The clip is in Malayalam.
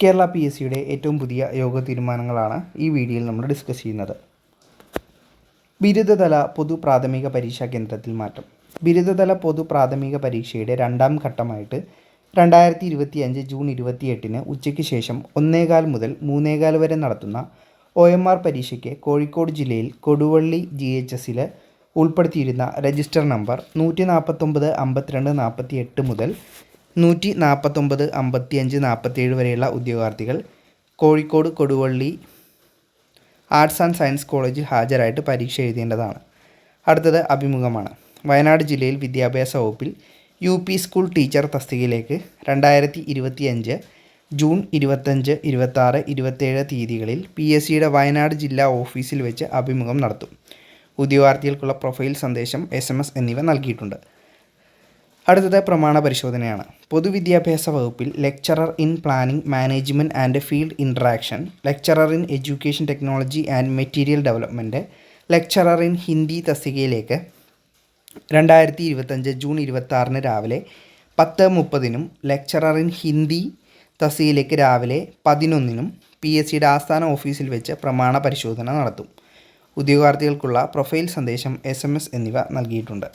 കേരള PSCയുടെ ഏറ്റവും പുതിയ യോഗ തീരുമാനങ്ങളാണ് ഈ വീഡിയോയിൽ നമ്മൾ ഡിസ്കസ് ചെയ്യുന്നത്. ബിരുദതല പൊതു പ്രാഥമിക പരീക്ഷാ കേന്ദ്രത്തിൽ മാറ്റം. ബിരുദതല പൊതു പ്രാഥമിക പരീക്ഷയുടെ രണ്ടാം ഘട്ടമായിട്ട് 2025 ജൂൺ 28 ഉച്ചയ്ക്ക് ശേഷം 1:15 മുതൽ 3:15 വരെ നടത്തുന്ന OMR പരീക്ഷയ്ക്ക് കോഴിക്കോട് ജില്ലയിൽ കൊടുവള്ളി GHSൽ ഉൾപ്പെടുത്തിയിരുന്ന രജിസ്റ്റർ നമ്പർ 149 52 48 മുതൽ 149 55 47 വരെയുള്ള ഉദ്യോഗാർത്ഥികൾ Kozhikode Koduvally arts and science കോളേജിൽ ഹാജരായിട്ട് പരീക്ഷ എഴുതേണ്ടതാണ്. അടുത്തത് അഭിമുഖമാണ്. വയനാട് ജില്ലയിൽ വിദ്യാഭ്യാസ വകുപ്പിൽ UP സ്കൂൾ ടീച്ചർ തസ്തികയിലേക്ക് 2025 ജൂൺ 25, 26, 27 തീയതികളിൽ PSCയുടെ വയനാട് ജില്ലാ ഓഫീസിൽ വെച്ച് അഭിമുഖം നടത്തും. ഉദ്യോഗാർത്ഥികൾക്കുള്ള പ്രൊഫൈൽ സന്ദേശം, SMS എന്നിവ നൽകിയിട്ടുണ്ട്. അടുത്തത് പ്രമാണ പരിശോധനയാണ്. പൊതുവിദ്യാഭ്യാസ വകുപ്പിൽ lecturer in planning management and field interaction, lecturer in education technology and material development, lecturer in Hindi തസ്തികയിലേക്ക് 2025 ജൂൺ 26 രാവിലെ 10:30 ലെക്ചറർ ഇൻ ഹിന്ദി തസ്തികയിലേക്ക് രാവിലെ 11 PSCയുടെ ആസ്ഥാന ഓഫീസിൽ വെച്ച് പ്രമാണ പരിശോധന നടത്തും. ഉദ്യോഗാർത്ഥികൾക്കുള്ള പ്രൊഫൈൽ സന്ദേശം, SMS എന്നിവ നൽകിയിട്ടുണ്ട്.